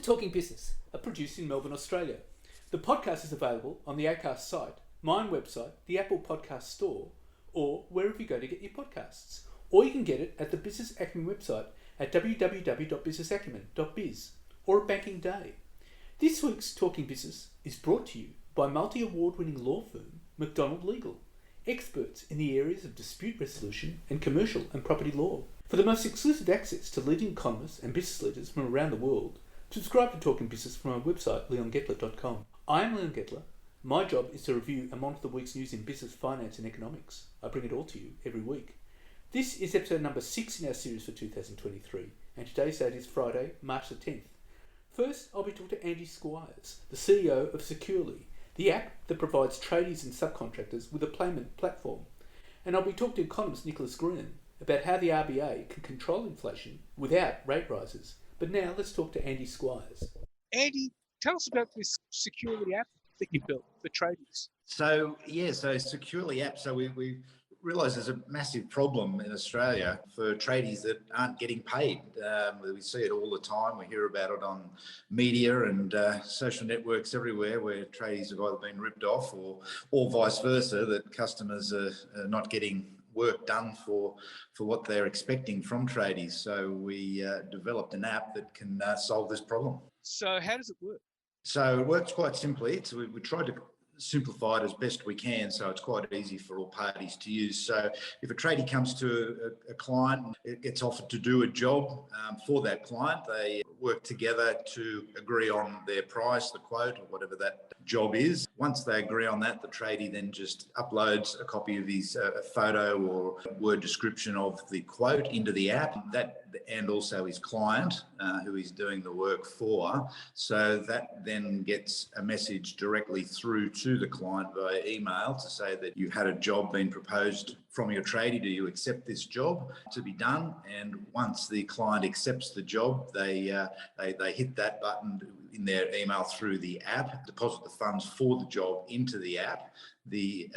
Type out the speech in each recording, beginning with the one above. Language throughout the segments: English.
Talking Business, produced in Melbourne, Australia. The podcast is available on the Acast site, my own website, the Apple Podcast Store, or wherever you go to get your podcasts. Or you can get it at the Business Acumen website at www.businessacumen.biz or at Banking Day. This week's Talking Business is brought to you by multi-award-winning law firm McDonald Legal, experts in the areas of dispute resolution and commercial and property law. For the most exclusive access to leading economists and business leaders from around the world, subscribe to Talking Business from our website, leongettler.com. I am Leon Gettler. My job is to review and monitor the week's news in business, finance and economics. I bring it all to you every week. This is episode number 6 in our series for 2023, and today's date is Friday, March the 10th. First, I'll be talking to Andy Squires, the CEO of Securely, the app that provides tradies and subcontractors with a payment platform. And I'll be talking to economist Nicholas Green about how the RBA can control inflation without rate rises. But now let's talk to Andy Squires. Andy, tell us about this Securely app that you built for tradies. So Securely app. So we realise there's a massive problem in Australia for tradies that aren't getting paid. We see it all the time. We hear about it on media and social networks everywhere, where tradies have either been ripped off or vice versa, that customers are not getting work done for what they're expecting from tradies. So we developed an app that can solve this problem. So how does it work? So it works quite simply. We tried to simplify it as best we can, so it's quite easy for all parties to use. So if a tradie comes to a client, it gets offered to do a job for that client. They work together to agree on their price, the quote, or whatever that job is. Once they agree on that, the tradie then just uploads a copy of his photo or word description of the quote into the app, and also his client who he's doing the work for. So that then gets a message directly through to the client via email to say that you've had a job being proposed from your tradie. Do you accept this job to be done? And once the client accepts the job, they hit that button in their email through the app, deposit the funds for the job into the app. The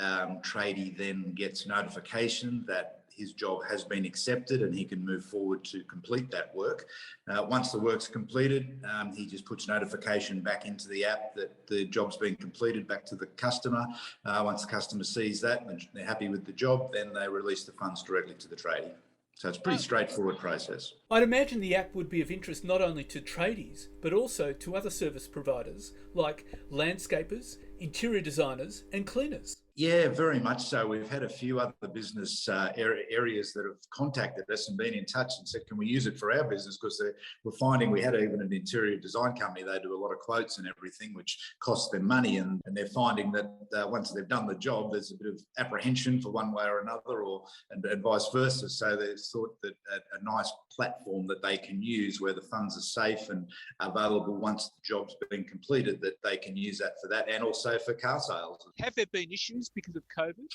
tradie then gets notification that his job has been accepted and he can move forward to complete that work. Once the work's completed, he just puts notification back into the app that the job's been completed back to the customer. Once the customer sees that and they're happy with the job, then they release the funds directly to the tradie. So it's a pretty straightforward process. I'd imagine the app would be of interest not only to tradies, but also to other service providers like landscapers, interior designers and cleaners. Yeah, very much so. We've had a few other business areas that have contacted us and been in touch and said, can we use it for our business? Because we're finding, we had even an interior design company, they do a lot of quotes and everything, which costs them money. And they're finding that once they've done the job, there's a bit of apprehension for one way or another, and vice versa. So they thought that a nice platform that they can use where the funds are safe and available once the job's been completed, that they can use that for that and also for car sales. Have there been issues because of COVID?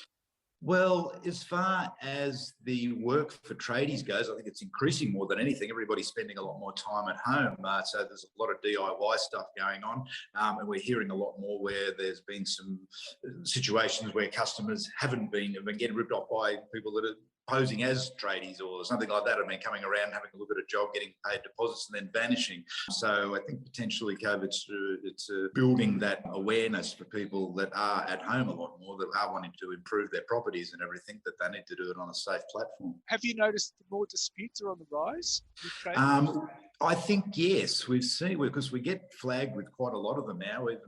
Well, as far as the work for tradies goes, I think it's increasing more than anything. Everybody's spending a lot more time at home. So there's a lot of DIY stuff going on. And we're hearing a lot more where there's been some situations where customers have been getting ripped off by people that are posing as tradies or something like that. I mean, coming around, having a look at a job, getting paid deposits and then vanishing. So I think potentially COVID's it's building that awareness for people that are at home a lot more, that are wanting to improve their properties and everything, that they need to do it on a safe platform. Have you noticed more disputes are on the rise with tradies? I think yes, we've seen, because we get flagged with quite a lot of them now, even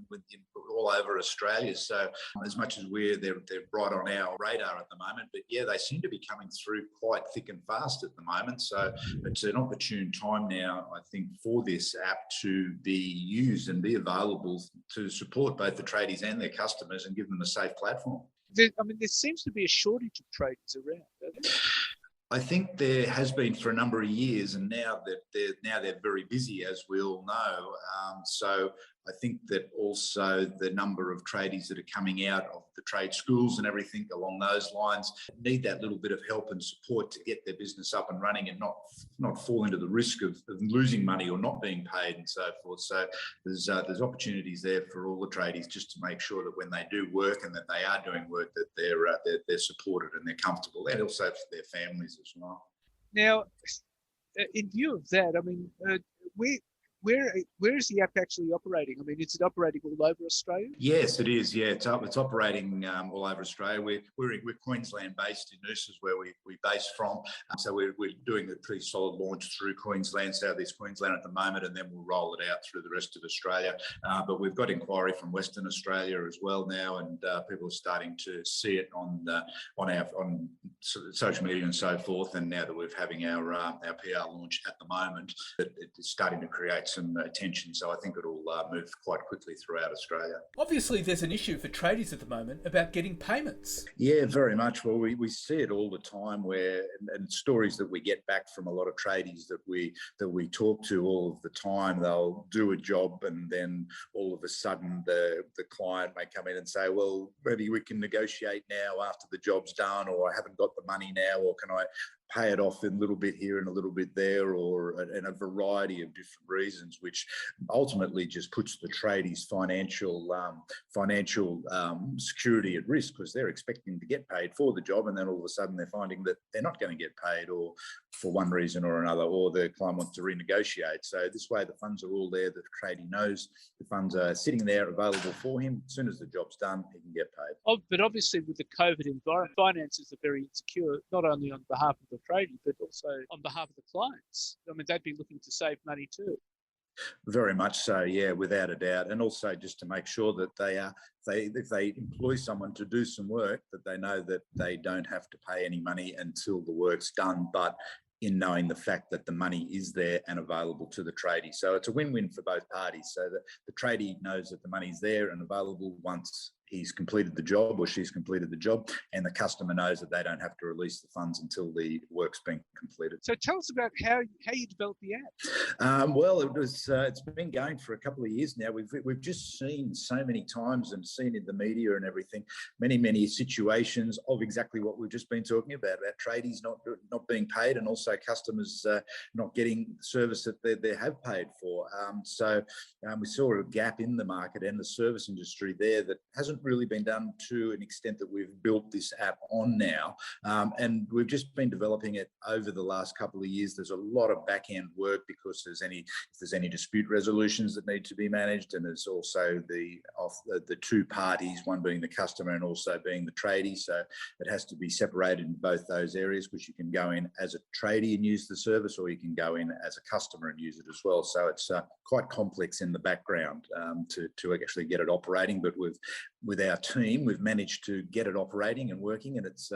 all over Australia. So as much as they're right on our radar at the moment, but yeah, they seem to be coming through quite thick and fast at the moment. So it's an opportune time now, I think, for this app to be used and be available to support both the tradies and their customers and give them a safe platform. There seems to be a shortage of tradies around, doesn't there? I think there has been for a number of years, and now they're very busy, as we all know. So I think that also the number of tradies that are coming out of the trade schools and everything along those lines need that little bit of help and support to get their business up and running and not fall into the risk of losing money or not being paid and so forth. So there's opportunities there for all the tradies just to make sure that when they do work and that they are doing work, that they're supported and they're comfortable, and also for their families as well. Now, in view of that, where is the app actually operating? I mean, is it operating all over Australia? Yes, it is. Yeah, it's operating all over Australia. We're Queensland based in Noosa, where we base from. So we're doing a pretty solid launch through Queensland, Southeast Queensland at the moment, and then we'll roll it out through the rest of Australia. But we've got inquiry from Western Australia as well now, and people are starting to see it on social media and so forth. And now that we're having our PR launch at the moment, it's starting to create some attention. So I think it'll move quite quickly throughout Australia. Obviously, there's an issue for tradies at the moment about getting payments. Yeah, very much. Well, we see it all the time where, and stories that we get back from a lot of tradies that we talk to all of the time. They'll do a job and then all of a sudden the client may come in and say, well, maybe we can negotiate now after the job's done, or I haven't got the money now, or can I pay it off in a little bit here and a little bit there, or in a variety of different reasons, which ultimately just puts the tradies' financial security at risk, because they're expecting to get paid for the job, and then all of a sudden they're finding that they're not going to get paid, or for one reason or another, or the client wants to renegotiate. So this way the funds are all there. The tradie knows the funds are sitting there available for him. As soon as the job's done, he can get paid. Oh, but obviously with the COVID environment, finances are very insecure, not only on behalf of the tradie, but also on behalf of the clients. I mean, they'd be looking to save money too. Very much so, yeah, without a doubt. And also just to make sure that if they employ someone to do some work, that they know that they don't have to pay any money until the work's done, but in knowing the fact that the money is there and available to the tradie. So it's a win-win for both parties. So that the tradie knows that the money's there and available once he's completed the job or she's completed the job, and the customer knows that they don't have to release the funds until the work's been completed. So tell us about how you developed the app. Well, it's been going for a couple of years now. We've just seen so many times and seen in the media and everything, many situations of exactly what we've just been talking about tradies not being paid, and also customers not getting the service that they have paid for. So we saw a gap in the market and the service industry there that hasn't really been done to an extent that we've built this app on now. And we've just been developing it over the last couple of years. There's a lot of back-end work because if there's any dispute resolutions that need to be managed, and there's also the two parties, one being the customer and also being the tradie. So it has to be separated in both those areas, because you can go in as a tradie and use the service, or you can go in as a customer and use it as well. So it's quite complex in the background to actually get it operating. But with our team, we've managed to get it operating and working, and it's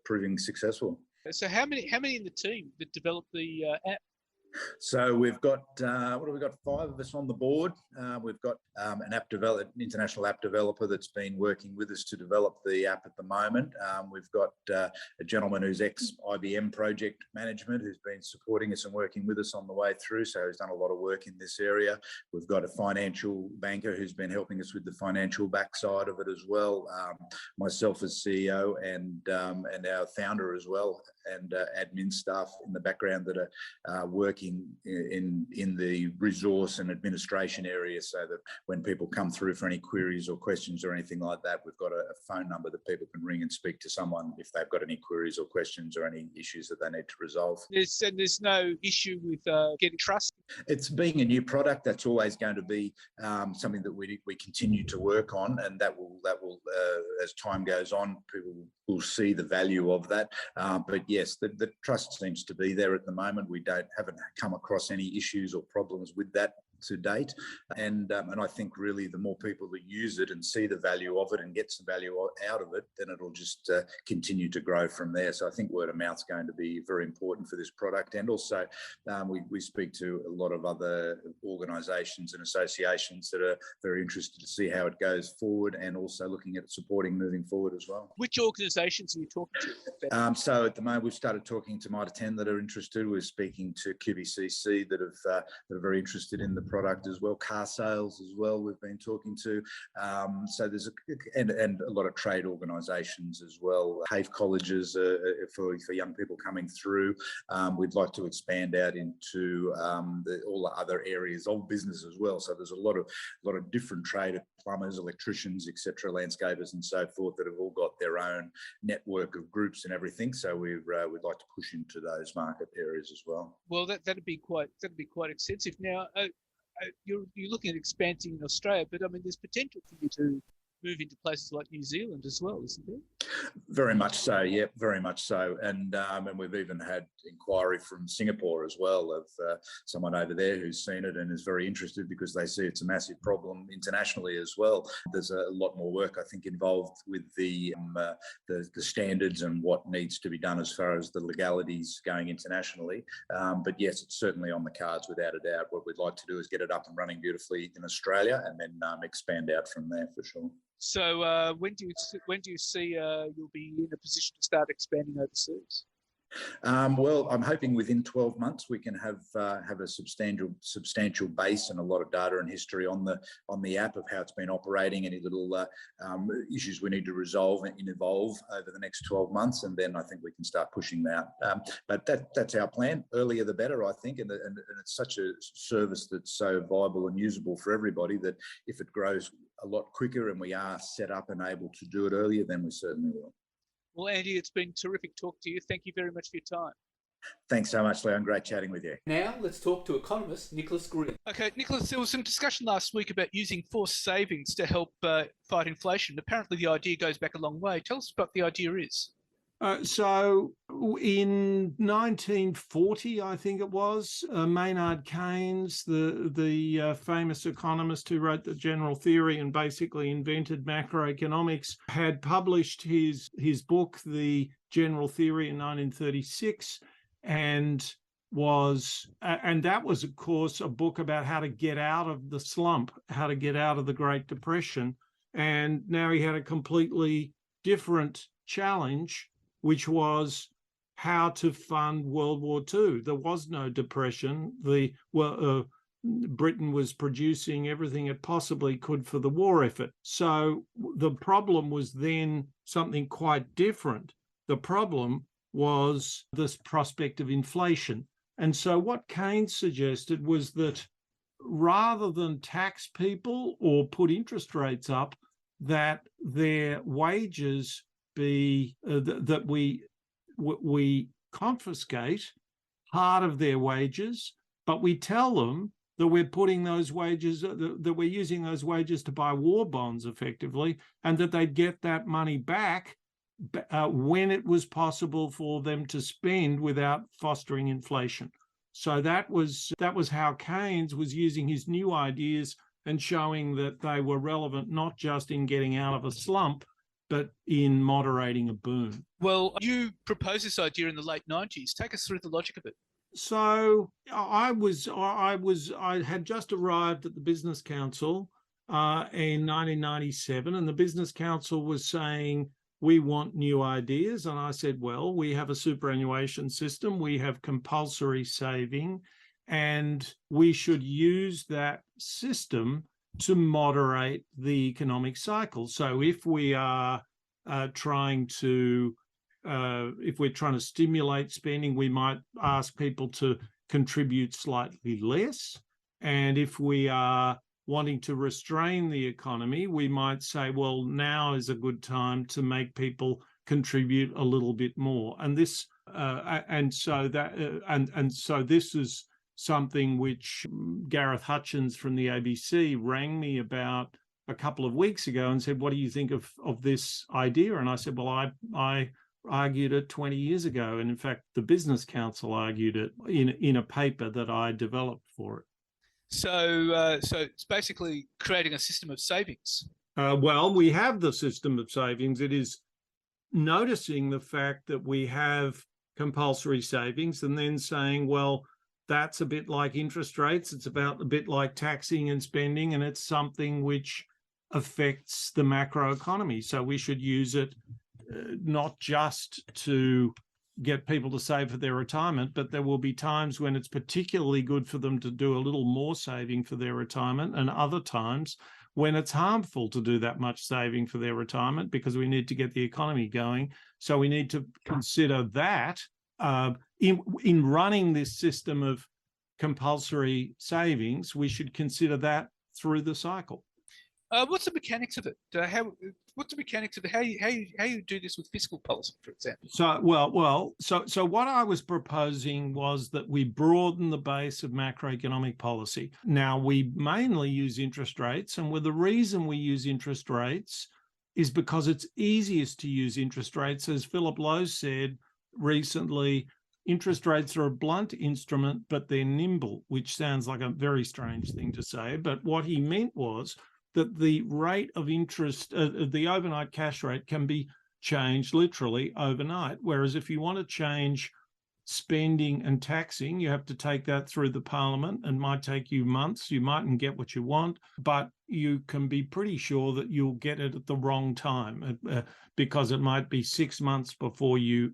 proving successful. So how many in the team that developed the app? So we've got, what have we got? 5 of us on the board. We've got an international app developer that's been working with us to develop the app at the moment. We've got a gentleman who's ex-IBM project management who's been supporting us and working with us on the way through. So he's done a lot of work in this area. We've got a financial banker who's been helping us with the financial backside of it as well. Myself as CEO and our founder as well, and admin staff in the background that are working in the resource and administration area, so that when people come through for any queries or questions or anything like that, we've got a phone number that people can ring and speak to someone if they've got any queries or questions or any issues that they need to resolve. There's no issue with getting trust? It's being a new product, that's always going to be something that we continue to work on, and that will as time goes on, people will see the value of that. But yes, the trust seems to be there at the moment. We haven't come across any issues or problems with that to date, and I think really the more people that use it and see the value of it and get some value out of it, then it'll just continue to grow from there. So I think word of mouth's going to be very important for this product, and also we speak to a lot of other organisations and associations that are very interested to see how it goes forward, and also looking at supporting moving forward as well. Which organisations are you talking to? So at the moment we've started talking to Mitre 10 that are interested. We're speaking to QBCC that are very interested in the product as well, car sales as well. We've been talking to, so there's and a lot of trade organisations as well. TAFE colleges for young people coming through. We'd like to expand out into all the other areas of business as well. So there's a lot of different trade, plumbers, electricians, etc., landscapers, and so forth that have all got their own network of groups and everything. So we'd like to push into those market areas as well. Well, that'd be quite extensive. Now, you're looking at expanding in Australia, but I mean, there's potential for you to move into places like New Zealand as well, isn't there? Very much so, yeah, very much so. And we've even had inquiry from Singapore as well of someone over there who's seen it and is very interested because they see it's a massive problem internationally as well. There's a lot more work, I think, involved with the standards and what needs to be done as far as the legalities going internationally. But yes, it's certainly on the cards without a doubt. What we'd like to do is get it up and running beautifully in Australia and then expand out from there for sure. So when do you see you'll be in a position to start expanding overseas? Well, I'm hoping within 12 months we can have a substantial base and a lot of data and history on the app of how it's been operating, any little issues we need to resolve and evolve over the next 12 months, and then I think we can start pushing that. But that's our plan. Earlier the better, I think, and it's such a service that's so viable and usable for everybody that if it grows a lot quicker and we are set up and able to do it earlier, then we certainly will. Well, Andy, it's been terrific talk to you. Thank you very much for your time. Thanks so much, Leon. Great chatting with you. Now let's talk to economist Nicholas Green. Okay, Nicholas, there was some discussion last week about using forced savings to help fight inflation. Apparently the idea goes back a long way. Tell us what the idea is. So in 1940, I think it was, Maynard Keynes, the famous economist who wrote the general theory and basically invented macroeconomics, had published his book, The General Theory, in 1936, and that was, of course, a book about how to get out of the slump, how to get out of the Great Depression. And now he had a completely different challenge, which was how to fund World War II. There was no depression. Britain was producing everything it possibly could for the war effort. So the problem was then something quite different. The problem was this prospect of inflation. And so what Keynes suggested was that rather than tax people or put interest rates up, that their wages be that we confiscate part of their wages, but we tell them that we're putting those wages, that we're using those wages to buy war bonds effectively, and that they'd get that money back when it was possible for them to spend without fostering inflation. So that was how Keynes was using his new ideas and showing that they were relevant not just in getting out of a slump, but in moderating a boom. Well, you proposed this idea in the late 90s. Take us through the logic of it. So I had just arrived at the Business Council in 1997, and the Business Council was saying, we want new ideas. And I said, well, we have a superannuation system, we have compulsory saving, and we should use that system to moderate the economic cycle. So if we are trying to stimulate spending, we might ask people to contribute slightly less. And if we are wanting to restrain the economy, we might say, well, now is a good time to make people contribute a little bit more. And this so this is something which Gareth Hutchins from the ABC rang me about a couple of weeks ago and said, what do you think of this idea? And I said, well, I argued it 20 years ago. And in fact, the Business Council argued it in a paper that I developed for it. So it's basically creating a system of savings. Well, we have the system of savings. It is noticing the fact that we have compulsory savings and then saying, well, that's a bit like interest rates. It's about a bit like taxing and spending, and it's something which affects the macroeconomy. So we should use it not just to get people to save for their retirement, but there will be times when it's particularly good for them to do a little more saving for their retirement, and other times when it's harmful to do that much saving for their retirement because we need to get the economy going. So we need to consider that in running this system of compulsory savings. We should consider that through the cycle. What's the mechanics of it? What's the mechanics of it? How you do this with fiscal policy, for example? So what I was proposing was that we broaden the base of macroeconomic policy. Now, we mainly use interest rates, and the reason we use interest rates is because it's easiest to use interest rates. As Philip Lowe said recently, interest rates are a blunt instrument, but they're nimble, which sounds like a very strange thing to say. But what he meant was that the rate of interest, the overnight cash rate, can be changed literally overnight. Whereas if you want to change spending and taxing, you have to take that through the parliament, and might take you months. You mightn't get what you want, but you can be pretty sure that you'll get it at the wrong time, because it might be 6 months before you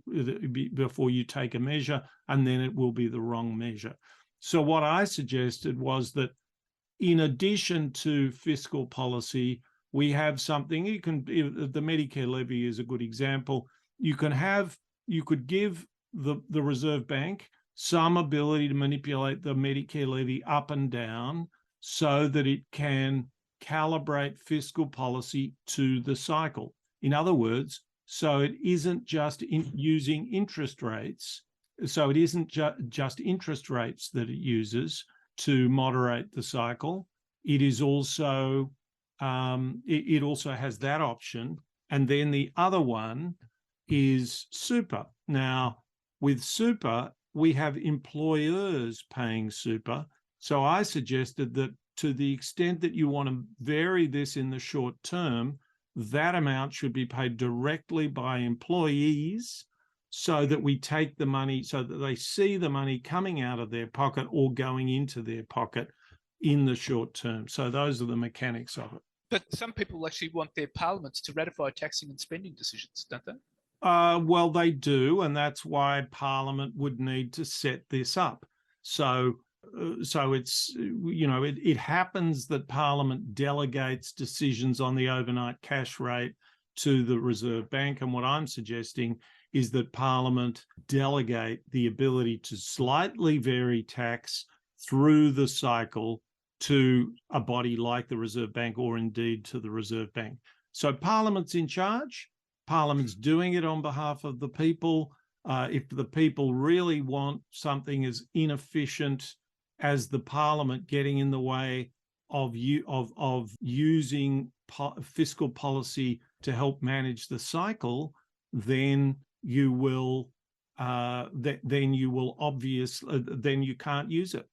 take a measure, and then it will be the wrong measure. So what I suggested was that in addition to fiscal policy, we have something, the Medicare levy is a good example. You could give the Reserve Bank some ability to manipulate the Medicare levy up and down so that it can calibrate fiscal policy to the cycle. In other words, so it isn't just using interest rates. So it isn't just interest rates that it uses to moderate the cycle. It is also it also has that option, and then the other one is super. Now, with super, we have employers paying super. So I suggested that to the extent that you want to vary this in the short term, that amount should be paid directly by employees, so that we take the money, so that they see the money coming out of their pocket or going into their pocket in the short term. So those are the mechanics of it. But some people actually want their parliaments to ratify taxing and spending decisions, don't they? Well, they do, and that's why Parliament would need to set this up. So it's, it happens that Parliament delegates decisions on the overnight cash rate to the Reserve Bank, and what I'm suggesting is that Parliament delegate the ability to slightly vary tax through the cycle to a body like the Reserve Bank, or indeed to the Reserve Bank. So Parliament's in charge. Parliament's doing it on behalf of the people. If the people really want something as inefficient as the Parliament getting in the way of using fiscal policy to help manage the cycle, then you will then you can't use it.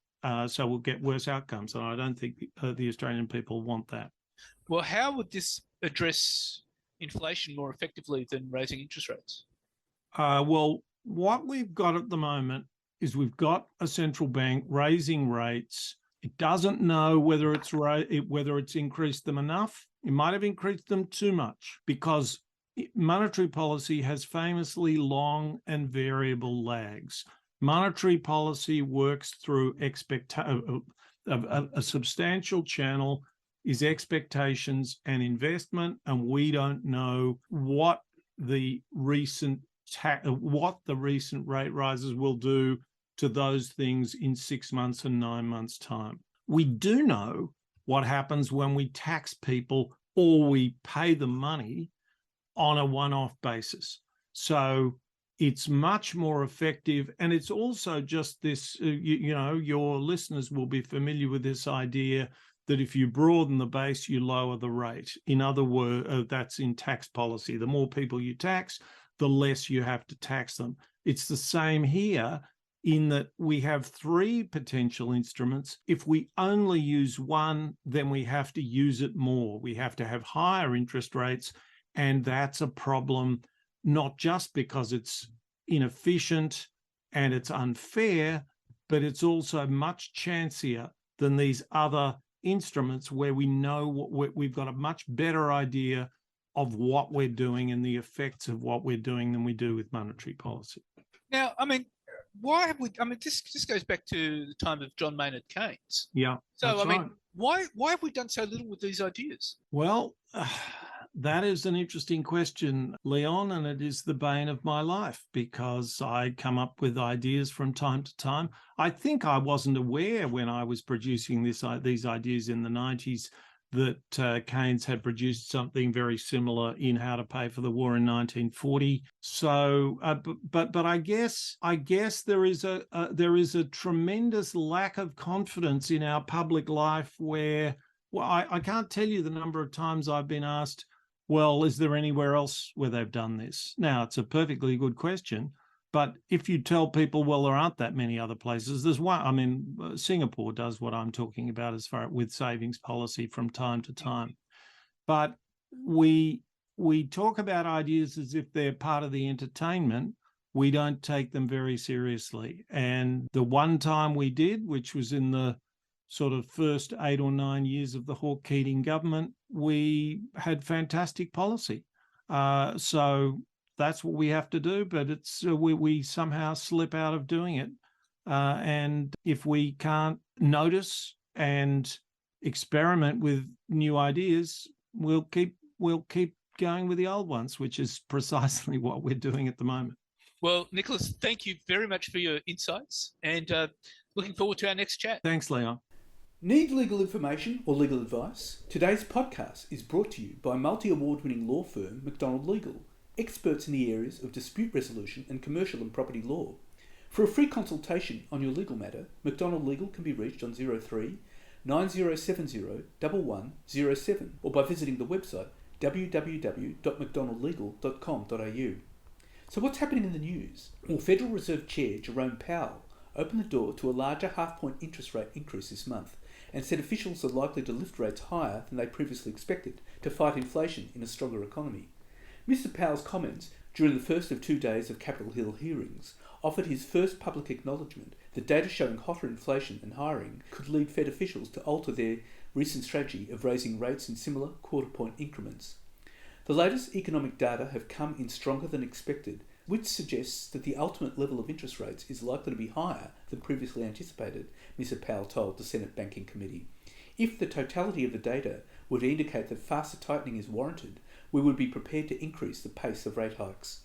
So we'll get worse outcomes, and I don't think the Australian people want that. Well, how would this address inflation more effectively than raising interest rates? Well, what we've got at the moment is we've got a central bank raising rates. It doesn't know whether it's increased them enough. It might have increased them too much, because monetary policy has famously long and variable lags. Monetary policy works through a substantial channel is expectations and investment, and we don't know what the recent rate rises will do to those things in 6 months and 9 months' time. We do know what happens when we tax people or we pay them money on a one-off basis. So it's much more effective, and it's also just this, your listeners will be familiar with this idea that if you broaden the base, you lower the rate. In other words, that's in tax policy. The more people you tax, the less you have to tax them. It's the same here, in that we have three potential instruments. If we only use one, then we have to use it more. We have to have higher interest rates, and that's a problem, not just because it's inefficient and it's unfair, but it's also much chancier than these other instruments where we know we've got a much better idea of what we're doing and the effects of what we're doing than we do with monetary policy. Now, I mean, why have we? I mean, this goes back to the time of John Maynard Keynes. Yeah. So, I mean, right. why have we done so little with these ideas? Well, that is an interesting question, Leon, and it is the bane of my life because I come up with ideas from time to time. I think I wasn't aware when I was producing these ideas in the 90s that Keynes had produced something very similar in How to Pay for the War in 1940. So, but I guess there is a tremendous lack of confidence in our public life where, well, I can't tell you the number of times I've been asked, well, is there anywhere else where they've done this? Now, it's a perfectly good question. But if you tell people, well, there aren't that many other places, there's one. I mean, Singapore does what I'm talking about as far with savings policy from time to time. But we talk about ideas as if they're part of the entertainment. We don't take them very seriously. And the one time we did, which was in the sort of first 8 or 9 years of the Hawke-Keating government, we had fantastic policy. So that's what we have to do, but it's we somehow slip out of doing it. And if we can't notice and experiment with new ideas, we'll keep going with the old ones, which is precisely what we're doing at the moment. Well, Nicholas, thank you very much for your insights, and looking forward to our next chat. Thanks, Leon. Need legal information or legal advice? Today's podcast is brought to you by multi-award-winning law firm McDonald Legal, experts in the areas of dispute resolution and commercial and property law. For a free consultation on your legal matter, McDonald Legal can be reached on 03 9070 1107 or by visiting the website www.mcdonaldlegal.com.au. So what's happening in the news? Well, Federal Reserve Chair Jerome Powell opened the door to a larger half-point interest rate increase this month and said officials are likely to lift rates higher than they previously expected to fight inflation in a stronger economy. Mr. Powell's comments during the first of 2 days of Capitol Hill hearings offered his first public acknowledgement that data showing hotter inflation and hiring could lead Fed officials to alter their recent strategy of raising rates in similar quarter-point increments. The latest economic data have come in stronger than expected, which suggests that the ultimate level of interest rates is likely to be higher than previously anticipated, Mr. Powell told the Senate Banking Committee. If the totality of the data were to indicate that faster tightening is warranted, we would be prepared to increase the pace of rate hikes.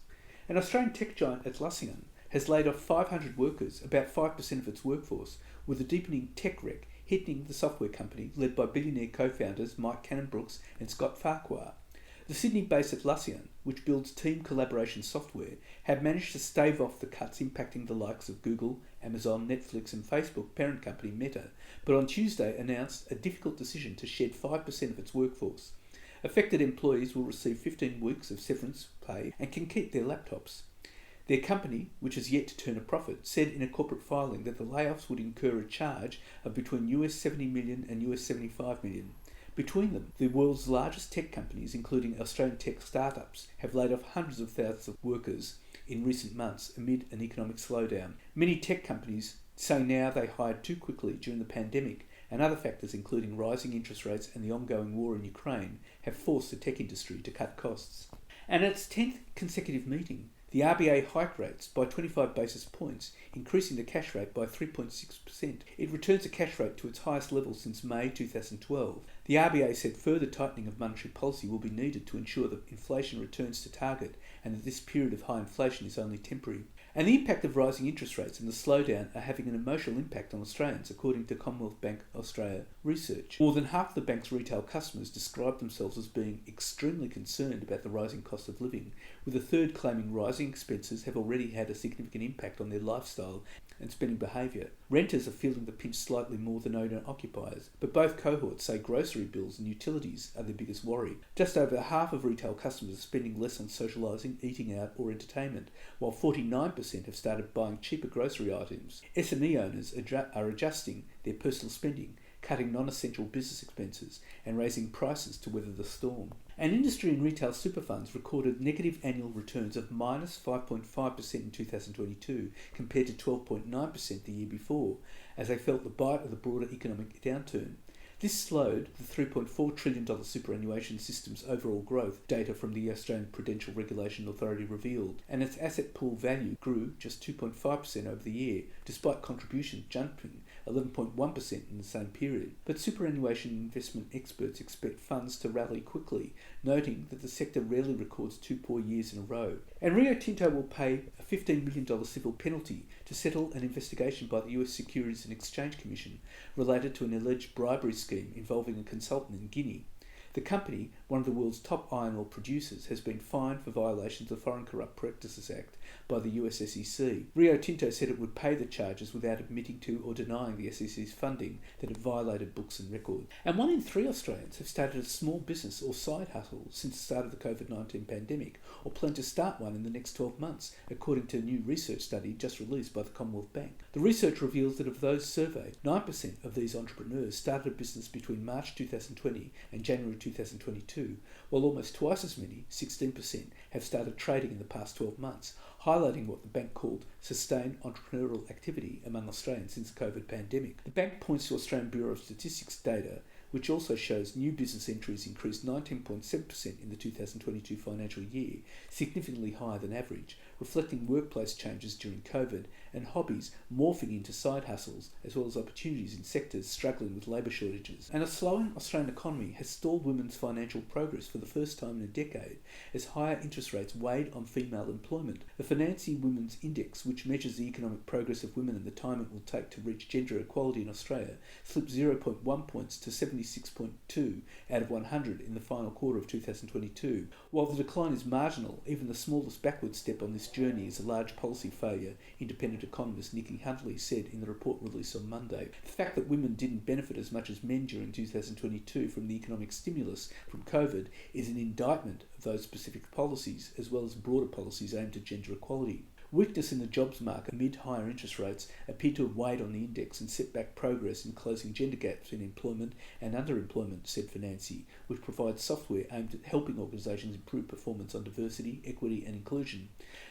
An Australian tech giant Atlassian has laid off 500 workers, about 5% of its workforce, with a deepening tech wreck hitting the software company led by billionaire co-founders Mike Cannon-Brookes and Scott Farquhar. The Sydney-based Atlassian, which builds team collaboration software, have managed to stave off the cuts impacting the likes of Google, Amazon, Netflix and Facebook parent company Meta, but on Tuesday announced a difficult decision to shed 5% of its workforce. Affected employees will receive 15 weeks of severance pay and can keep their laptops. Their company, which has yet to turn a profit, said in a corporate filing that the layoffs would incur a charge of between US $70 million and US $75 million. Between them, the world's largest tech companies, including Australian tech startups, have laid off hundreds of thousands of workers in recent months amid an economic slowdown. Many tech companies say now they hired too quickly during the pandemic, and other factors including rising interest rates and the ongoing war in Ukraine have forced the tech industry to cut costs. And at its 10th consecutive meeting, the RBA hiked rates by 25 basis points, increasing the cash rate by 3.6%. It returns the cash rate to its highest level since May 2012. The RBA said further tightening of monetary policy will be needed to ensure that inflation returns to target and that this period of high inflation is only temporary. And the impact of rising interest rates and the slowdown are having an emotional impact on Australians, according to Commonwealth Bank Australia research. More than half of the bank's retail customers describe themselves as being extremely concerned about the rising cost of living, with a third claiming rising expenses have already had a significant impact on their lifestyle and spending behaviour. Renters are feeling the pinch slightly more than owner-occupiers, but both cohorts say grocery bills and utilities are their biggest worry. Just over half of retail customers are spending less on socialising, eating out or entertainment, while 49% have started buying cheaper grocery items. SME owners are adjusting their personal spending, cutting non-essential business expenses and raising prices to weather the storm. And industry and retail super funds recorded negative annual returns of minus 5.5% in 2022 compared to 12.9% the year before, as they felt the bite of the broader economic downturn. This slowed the $3.4 trillion superannuation system's overall growth, data from the Australian Prudential Regulation Authority revealed, and its asset pool value grew just 2.5% over the year, despite contributions jumping 11.1% in the same period. But superannuation investment experts expect funds to rally quickly, noting that the sector rarely records 2 poor years in a row. And Rio Tinto will pay a $15 million civil penalty to settle an investigation by the US Securities and Exchange Commission related to an alleged bribery scheme involving a consultant in Guinea. The company, one of the world's top iron ore producers, has been fined for violations of the Foreign Corrupt Practices Act by the US SEC. Rio Tinto said it would pay the charges without admitting to or denying the SEC's funding that it violated books and records. And 1 in 3 Australians have started a small business or side hustle since the start of the COVID-19 pandemic, or plan to start one in the next 12 months, according to a new research study just released by the Commonwealth Bank. The research reveals that of those surveyed, 9% of these entrepreneurs started a business between March 2020 and January 2022, while almost twice as many, 16%, have started trading in the past 12 months, highlighting what the bank called sustained entrepreneurial activity among Australians since the COVID pandemic. The bank points to Australian Bureau of Statistics data, which also shows new business entries increased 19.7% in the 2022 financial year, significantly higher than average, reflecting workplace changes during COVID and hobbies morphing into side hustles, as well as opportunities in sectors struggling with labour shortages. And a slowing Australian economy has stalled women's financial progress for the first time in a decade, as higher interest rates weighed on female employment. The Financing Women's Index, which measures the economic progress of women and the time it will take to reach gender equality in Australia, slipped 0.1 points to 76.2 out of 100 in the final quarter of 2022. While the decline is marginal, even the smallest backward step on this journey is a large policy failure, independent economist Nikki Huntley said in the report released on Monday. The fact that women didn't benefit as much as men during 2022 from the economic stimulus from COVID is an indictment of those specific policies, as well as broader policies aimed at gender equality. Weakness in the jobs market amid higher interest rates appeared to have weighed on the index and set back progress in closing gender gaps in employment and underemployment, said Financy, which provides software aimed at helping organisations improve performance on diversity, equity and inclusion.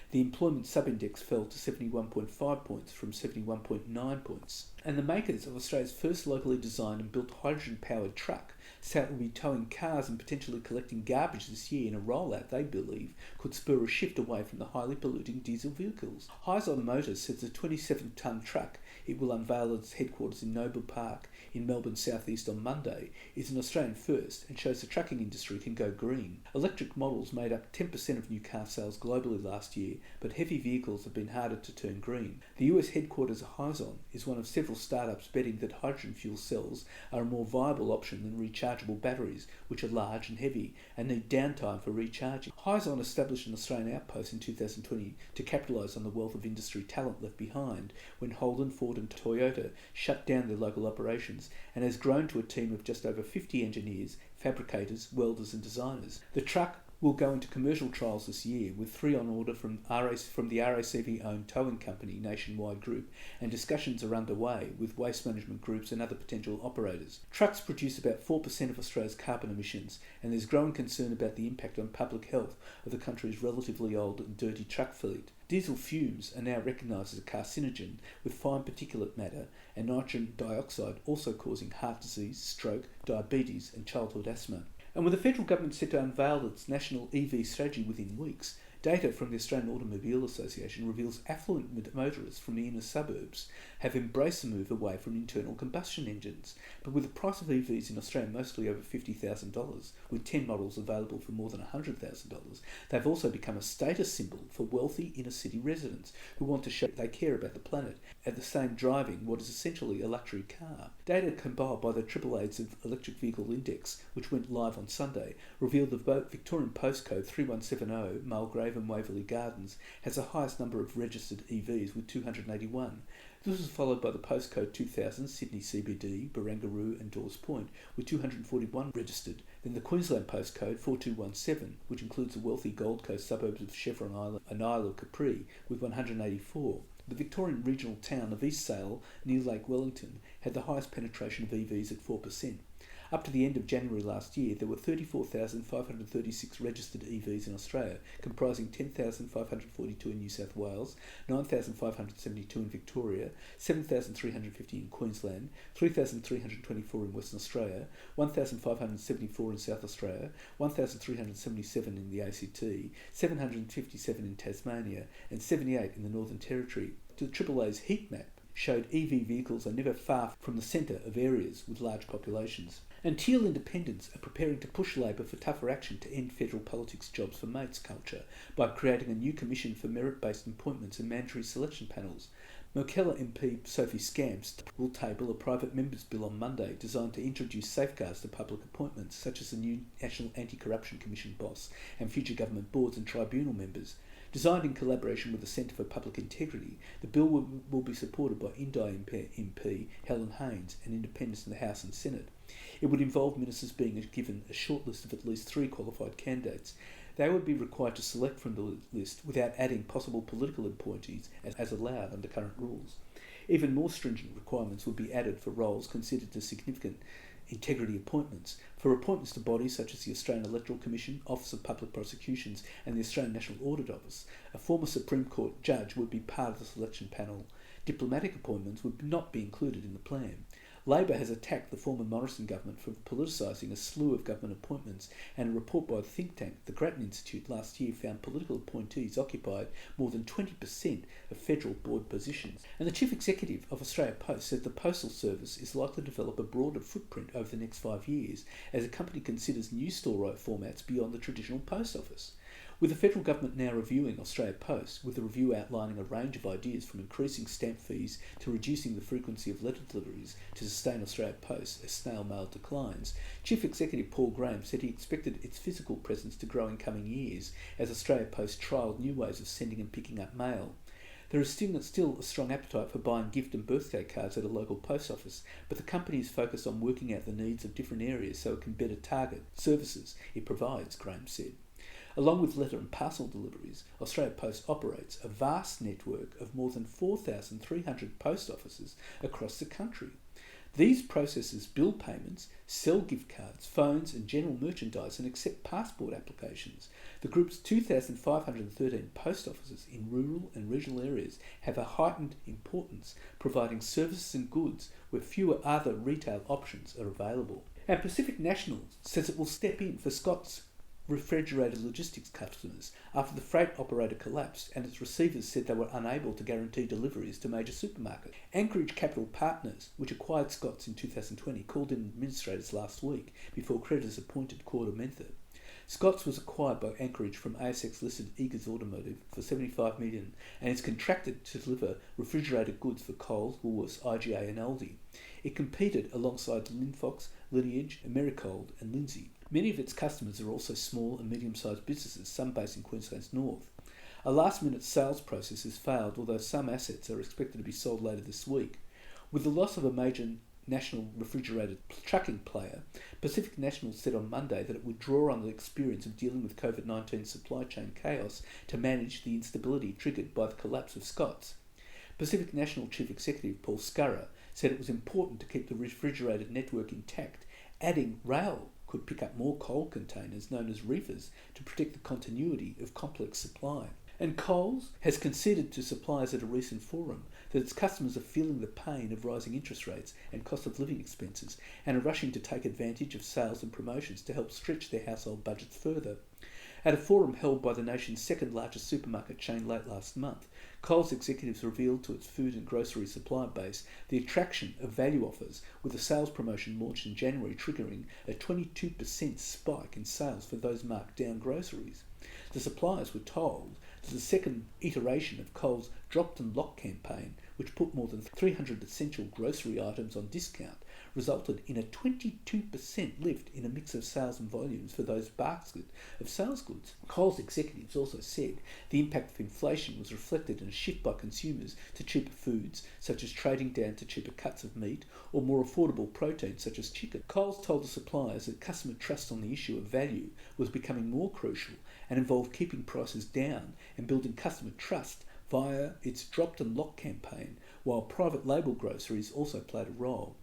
The employment sub-index fell to 71.5 points from 71.9 points. And the makers of Australia's first locally designed and built hydrogen-powered truck say it will be towing cars and potentially collecting garbage this year in a rollout they believe could spur a shift away from the highly polluting diesel vehicles. Hyzon Motors says the 27-tonne truck it will unveil at its headquarters in Noble Park in Melbourne's southeast on Monday is an Australian first and shows the trucking industry can go green. Electric models made up 10% of new car sales globally last year, but heavy vehicles have been harder to turn green. The US headquarters of Hyzon is one of several startups betting that hydrogen fuel cells are a more viable option than rechargeable batteries, which are large and heavy and need downtime for recharging. Hyzon established an Australian outpost in 2020 to capitalise on the wealth of industry talent left behind when Holden, Ford and Toyota shut down their local operations, and has grown to a team of just over 50 engineers, fabricators, welders and designers. The truck will go into commercial trials this year, with 3 on order from the RACV-owned towing company Nationwide Group, and discussions are underway with waste management groups and other potential operators. Trucks produce about 4% of Australia's carbon emissions, and there's growing concern about the impact on public health of the country's relatively old and dirty truck fleet. Diesel fumes are now recognised as a carcinogen, with fine particulate matter and nitrogen dioxide also causing heart disease, stroke, diabetes and childhood asthma. And with the federal government set to unveil its national EV strategy within weeks, data from the Australian Automobile Association reveals affluent motorists from the inner suburbs have embraced the move away from internal combustion engines. But with the price of EVs in Australia mostly over $50,000, with 10 models available for more than $100,000, they've also become a status symbol for wealthy inner city residents who want to show they care about the planet, at the same driving what is essentially a luxury car. Data compiled by the AAA's Electric Vehicle Index, which went live on Sunday, revealed the Victorian postcode 3170 Mulgrave and Waverley Gardens has the highest number of registered EVs with 281. This was followed by the postcode 2000 Sydney CBD, Barangaroo and Dawes Point with 241 registered. Then the Queensland postcode 4217, which includes the wealthy Gold Coast suburbs of Chevron Island and Isle of Capri with 184. The Victorian regional town of East Sale, near Lake Wellington, had the highest penetration of EVs at 4%. Up to the end of January last year, there were 34,536 registered EVs in Australia, comprising 10,542 in New South Wales, 9,572 in Victoria, 7,350 in Queensland, 3,324 in Western Australia, 1,574 in South Australia, 1,377 in the ACT, 757 in Tasmania, and 78 in the Northern Territory. The AAA's heat map showed EV vehicles are never far from the centre of areas with large populations. And Teal independents are preparing to push Labor for tougher action to end federal politics jobs for mates culture by creating a new commission for merit-based appointments and mandatory selection panels. Mokella MP Sophie Scamps will table a private members bill on Monday designed to introduce safeguards to public appointments, such as the new National Anti-Corruption Commission boss and future government boards and tribunal members. Designed in collaboration with the Centre for Public Integrity, the bill will be supported by Indi MP Helen Haines and independents in the House and Senate. It would involve ministers being given a short list of at least 3 qualified candidates. They would be required to select from the list without adding possible political appointees as allowed under current rules. Even more stringent requirements would be added for roles considered as significant integrity appointments. For appointments to bodies such as the Australian Electoral Commission, Office of Public Prosecutions and the Australian National Audit Office, a former Supreme Court judge would be part of the selection panel. Diplomatic appointments would not be included in the plan. Labor has attacked the former Morrison government for politicising a slew of government appointments, and a report by the think tank, the Grattan Institute, last year found political appointees occupied more than 20% of federal board positions. And the Chief Executive of Australia Post said the Postal Service is likely to develop a broader footprint over the next 5 years as the company considers new store formats beyond the traditional post office. With the federal government now reviewing Australia Post, with the review outlining a range of ideas from increasing stamp fees to reducing the frequency of letter deliveries to sustain Australia Post as snail mail declines, Chief Executive Paul Graham said he expected its physical presence to grow in coming years as Australia Post trialled new ways of sending and picking up mail. There is still a strong appetite for buying gift and birthday cards at a local post office, but the company is focused on working out the needs of different areas so it can better target services it provides, Graham said. Along with letter and parcel deliveries, Australia Post operates a vast network of more than 4,300 post offices across the country. These processes bill payments, sell gift cards, phones and general merchandise and accept passport applications. The group's 2,513 post offices in rural and regional areas have a heightened importance, providing services and goods where fewer other retail options are available. And Pacific National says it will step in for Scott's refrigerated logistics customers after the freight operator collapsed and its receivers said they were unable to guarantee deliveries to major supermarkets. Anchorage Capital Partners, which acquired Scott's in 2020, called in administrators last week before creditors appointed Corda Mentha. Scott's was acquired by Anchorage from ASX-listed Eagers Automotive for $75 million and is contracted to deliver refrigerated goods for Coles, Woolworths, IGA and Aldi. It competed alongside Linfox, Lineage, Americold and Lindsay. Many of its customers are also small and medium-sized businesses, some based in Queensland's north. A last-minute sales process has failed, although some assets are expected to be sold later this week. With the loss of a major national refrigerated trucking player, Pacific National said on Monday that it would draw on the experience of dealing with COVID-19 supply chain chaos to manage the instability triggered by the collapse of Scott's. Pacific National Chief Executive Paul Scurra said it was important to keep the refrigerated network intact, adding rail could pick up more coal containers known as reefers to protect the continuity of complex supply. And Coles has conceded to suppliers at a recent forum that its customers are feeling the pain of rising interest rates and cost of living expenses and are rushing to take advantage of sales and promotions to help stretch their household budgets further. At a forum held by the nation's second largest supermarket chain late last month, Coles executives revealed to its food and grocery supply base the attraction of value offers, with a sales promotion launched in January triggering a 22% spike in sales for those marked down groceries. The suppliers were told that the second iteration of Coles' Dropped and Locked campaign, which put more than 300 essential grocery items on discount, resulted in a 22% lift in a mix of sales and volumes for those basket of sales goods. Coles executives also said the impact of inflation was reflected in a shift by consumers to cheaper foods, such as trading down to cheaper cuts of meat or more affordable proteins such as chicken. Coles told the suppliers that customer trust on the issue of value was becoming more crucial and involved keeping prices down and building customer trust via its Dropped and Locked campaign, while private label groceries also played a role.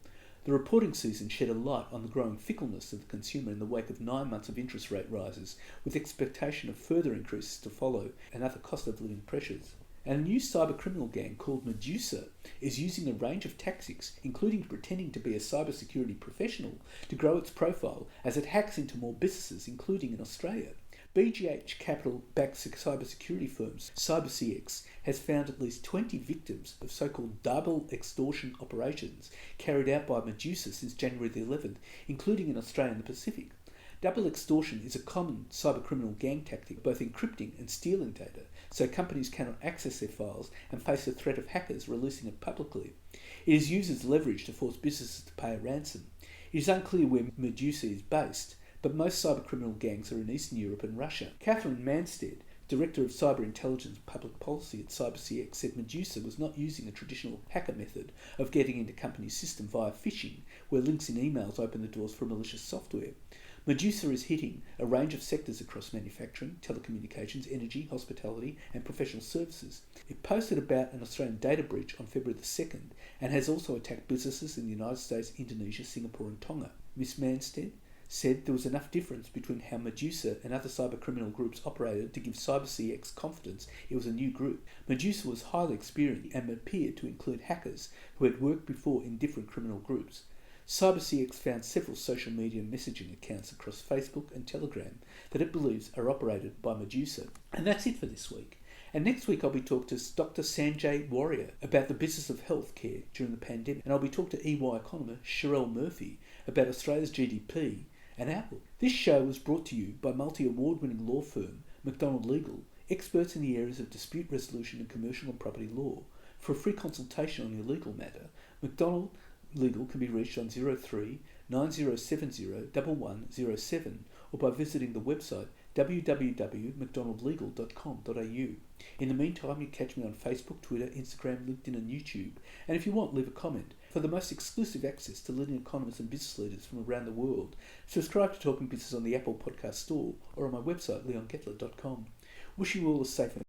The reporting season shed a light on the growing fickleness of the consumer in the wake of 9 months of interest rate rises, with expectation of further increases to follow and other cost of living pressures. And a new cybercriminal gang called Medusa is using a range of tactics, including pretending to be a cybersecurity professional, to grow its profile as it hacks into more businesses, including in Australia. BGH Capital-backed cybersecurity firms CyberCX has found at least 20 victims of so-called double extortion operations carried out by Medusa since January the 11th, including in Australia and the Pacific. Double extortion is a common cybercriminal gang tactic, both encrypting and stealing data, so companies cannot access their files and face the threat of hackers releasing it publicly. It is used as leverage to force businesses to pay a ransom. It is unclear where Medusa is based, but most cybercriminal gangs are in Eastern Europe and Russia. Catherine Manstead, Director of Cyber Intelligence and Public Policy at CyberCX, said Medusa was not using a traditional hacker method of getting into companies' system via phishing, where links in emails open the doors for malicious software. Medusa is hitting a range of sectors across manufacturing, telecommunications, energy, hospitality and professional services. It posted about an Australian data breach on February the 2nd and has also attacked businesses in the United States, Indonesia, Singapore and Tonga. Ms Manstead said there was enough difference between how Medusa and other cybercriminal groups operated to give CyberCX confidence it was a new group. Medusa was highly experienced and appeared to include hackers who had worked before in different criminal groups. CyberCX found several social media messaging accounts across Facebook and Telegram that it believes are operated by Medusa. And that's it for this week. And next week I'll be talking to Dr. Sanjay Warrior about the business of healthcare during the pandemic. And I'll be talking to EY economist Sherelle Murphy about Australia's GDP and outlook. This show was brought to you by multi-award-winning law firm McDonald Legal, experts in the areas of dispute resolution and commercial and property law. For a free consultation on your legal matter, McDonald Legal can be reached on 03 9070 1107 or by visiting the website www.mcdonaldlegal.com.au. In the meantime, you catch me on Facebook, Twitter, Instagram, LinkedIn and YouTube. And if you want, leave a comment. For the most exclusive access to leading economists and business leaders from around the world, subscribe to Talking Business on the Apple Podcast Store or on my website, leongettler.com. Wishing you all a safe and